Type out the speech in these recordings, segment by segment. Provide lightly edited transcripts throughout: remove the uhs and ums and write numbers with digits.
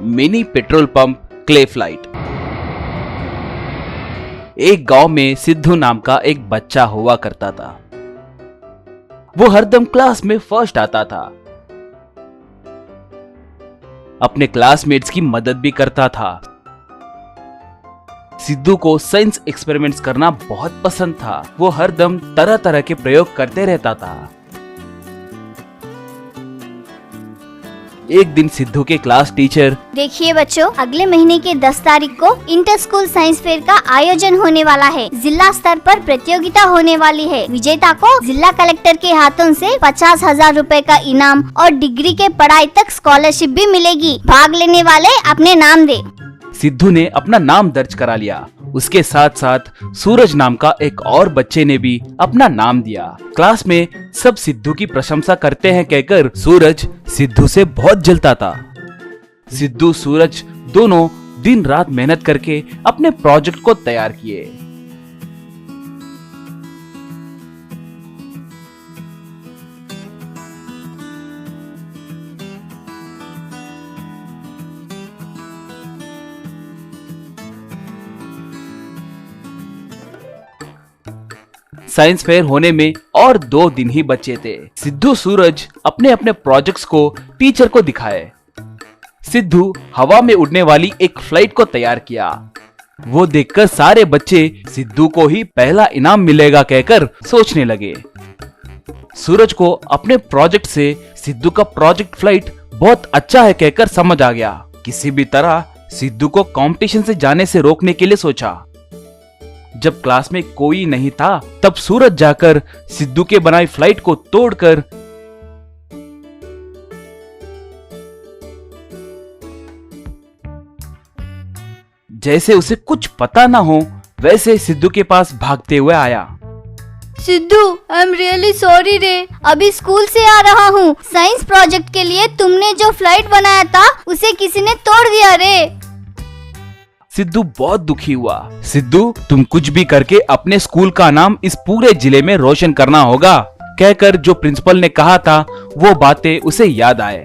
Mini petrol pump clay flight. एक गांव में सिद्धू नाम का एक बच्चा हुआ करता था। वो हरदम क्लास में फर्स्ट आता था, अपने क्लासमेट्स की मदद भी करता था। सिद्धू को साइंस एक्सपेरिमेंट्स करना बहुत पसंद था। वो हरदम तरह तरह के प्रयोग करते रहता था। एक दिन सिद्धू के क्लास टीचर, देखिए बच्चों, अगले महीने के 10 तारीख को इंटर स्कूल साइंस फेयर का आयोजन होने वाला है। जिला स्तर पर प्रतियोगिता होने वाली है। विजेता को जिला कलेक्टर के हाथों से 50,000 रूपए का इनाम और डिग्री के पढ़ाई तक स्कॉलरशिप भी मिलेगी। भाग लेने वाले अपने नाम दे। सिद्धू ने अपना नाम दर्ज करा लिया। उसके साथ साथ सूरज नाम का एक और बच्चे ने भी अपना नाम दिया। क्लास में सब सिद्धू की प्रशंसा करते हैं कहकर सूरज सिद्धू से बहुत जलता था। सिद्धू सूरज दोनों दिन रात मेहनत करके अपने प्रोजेक्ट को तैयार किए। साइंस फेयर होने में और 2 दिन ही बचे थे। सिद्धू सूरज अपने अपने प्रोजेक्ट्स को टीचर को दिखाए। सिद्धू हवा में उड़ने वाली एक फ्लाइट को तैयार किया। वो देखकर सारे बच्चे सिद्धू को ही पहला इनाम मिलेगा कहकर सोचने लगे। सूरज को अपने प्रोजेक्ट से सिद्धू का प्रोजेक्ट फ्लाइट बहुत अच्छा है कहकर समझ आ गया। किसी भी तरह सिद्धू को कंपटीशन से जाने से रोकने के लिए सोचा। जब क्लास में कोई नहीं था तब सूरज जाकर सिद्धू के बनाई फ्लाइट को तोड़कर जैसे उसे कुछ पता ना हो वैसे सिद्धू के पास भागते हुए आया। Sidhu, I am really sorry रे। अभी स्कूल से आ रहा हूँ। साइंस प्रोजेक्ट के लिए तुमने जो फ्लाइट बनाया था उसे किसी ने तोड़ दिया रे। सिद्धू बहुत दुखी हुआ। सिद्धू, तुम कुछ भी करके अपने स्कूल का नाम इस पूरे जिले में रोशन करना होगा कहकर जो प्रिंसिपल ने कहा था वो बातें उसे याद आए।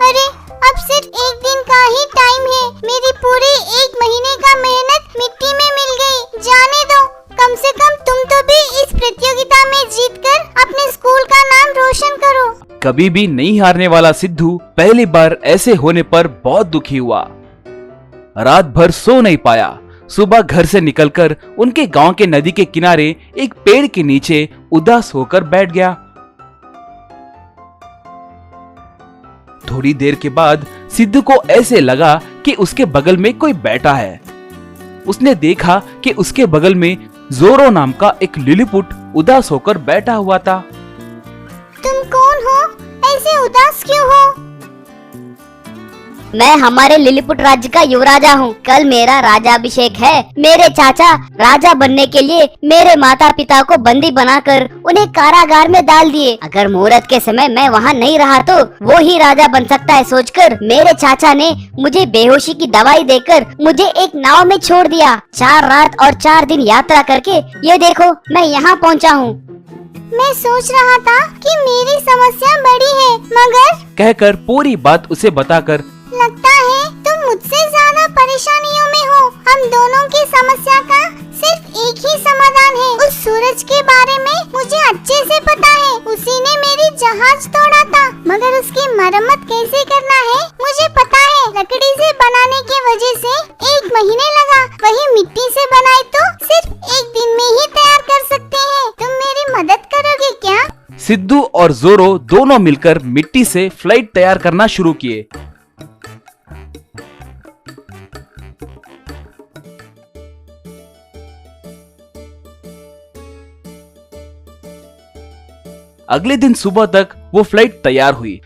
अरे अब सिर्फ एक दिन का ही टाइम है। मेरी पूरी 1 महीने का मेहनत मिट्टी में मिल गई। जाने दो, कम से कम तुम तो भी इस प्रतियोगिता में जीतकर अपने स्कूल का नाम रोशन करो। कभी भी नहीं हारने वाला सिद्धू पहली बार ऐसे होने पर बहुत दुखी हुआ। रात भर सो नहीं पाया। सुबह घर से निकलकर उनके गांव के नदी के किनारे एक पेड़ के नीचे उदास होकर बैठ गया। थोड़ी देर के बाद सिद्धू को ऐसे लगा कि उसके बगल में कोई बैठा है। उसने देखा कि उसके बगल में जोरो नाम का एक लिलीपुट उदास होकर बैठा हुआ था। तुम कौन हो? ऐसे उदास क्यों हो? मैं हमारे लिलीपुट राज्य का युवराजा हूँ। कल मेरा राज्याभिषेक है। मेरे चाचा राजा बनने के लिए मेरे माता पिता को बंदी बनाकर उन्हें कारागार में डाल दिए। अगर मुहूर्त के समय मैं वहाँ नहीं रहा तो वो ही राजा बन सकता है सोचकर मेरे चाचा ने मुझे बेहोशी की दवाई देकर मुझे एक नाव में छोड़ दिया। 4 रात और 4 दिन यात्रा करके ये देखो मैं यहाँ पहुँचा हूँ। मैं सोच रहा था कि मेरी समस्या बड़ी है, मगर कहकर पूरी बात उसे बताकर लगता है तुम मुझसे ज्यादा परेशानियों में हो। हम दोनों की समस्या का सिर्फ एक ही समाधान है। उस सूरज के बारे में मुझे अच्छे से पता है। उसी ने मेरी जहाज तोड़ा था, मगर उसकी मरम्मत कैसे करना है मुझे पता है। लकड़ी से बनाने की वजह से 1 महीने लगा, वही मिट्टी से बनाए तो सिर्फ 1 दिन में ही तैयार कर सकते हैं। तुम मेरी मदद करोगे क्या? सिद्धू और जोरो दोनों मिलकर मिट्टी से फ्लाइट तैयार करना शुरू किए। अगले दिन सुबह तक वो फ्लाइट तैयार हुई।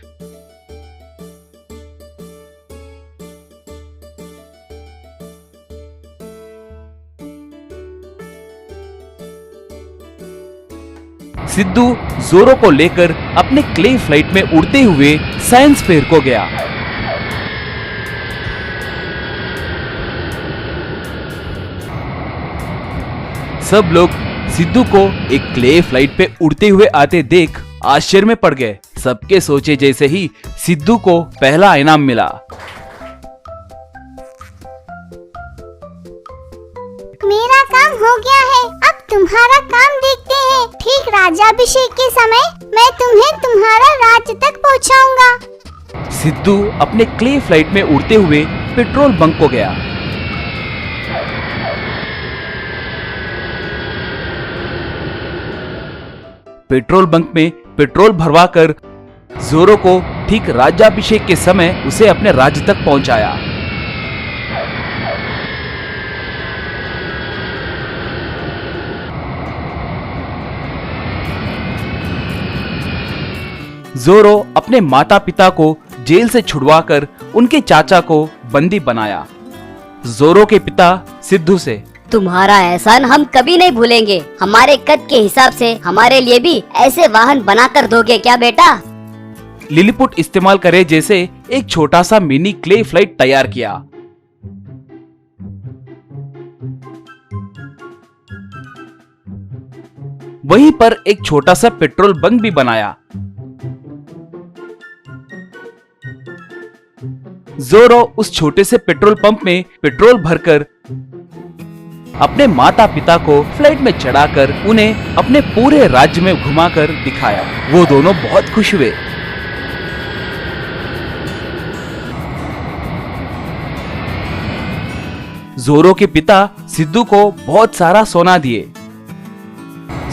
सिद्धू जोरो को लेकर अपने क्ले फ्लाइट में उड़ते हुए साइंस फेयर को गया। सब लोग सिद्धू को एक क्ले फ्लाइट पे उड़ते हुए आते देख आश्चर्य में पड़ गए। सबके सोचे जैसे ही सिद्धू को पहला इनाम मिला। मेरा काम हो गया है, अब तुम्हारा काम देखते हैं। ठीक राज्याभिषेक के समय मैं तुम्हें तुम्हारा राज्य तक पहुंचाऊंगा। सिद्धू अपने क्ले फ्लाइट में उड़ते हुए पेट्रोल बंक को गया। पेट्रोल बंक में पेट्रोल भरवाकर जोरो को ठीक राज्याभिषेक के समय उसे अपने राज्य तक पहुंचाया। जोरो अपने माता पिता को जेल से छुड़वाकर उनके चाचा को बंदी बनाया। जोरो के पिता सिद्धू से, तुम्हारा एहसान हम कभी नहीं भूलेंगे। हमारे कद के हिसाब से हमारे लिए भी ऐसे वाहन बनाकर दोगे क्या बेटा? लिलीपुट इस्तेमाल करे जैसे एक छोटा सा मिनी क्ले फ्लाइट तैयार किया। वहीं पर एक छोटा सा पेट्रोल बंक भी बनाया। जोरो उस छोटे से पेट्रोल पंप में पेट्रोल भरकर अपने माता पिता को फ्लाइट में चढ़ाकर उन्हें अपने पूरे राज्य में घुमाकर दिखाया। वो दोनों बहुत खुश हुए। जोरो के पिता सिद्धू को बहुत सारा सोना दिए।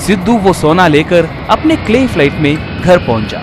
सिद्धू वो सोना लेकर अपने क्ले फ्लाइट में घर पहुंचा।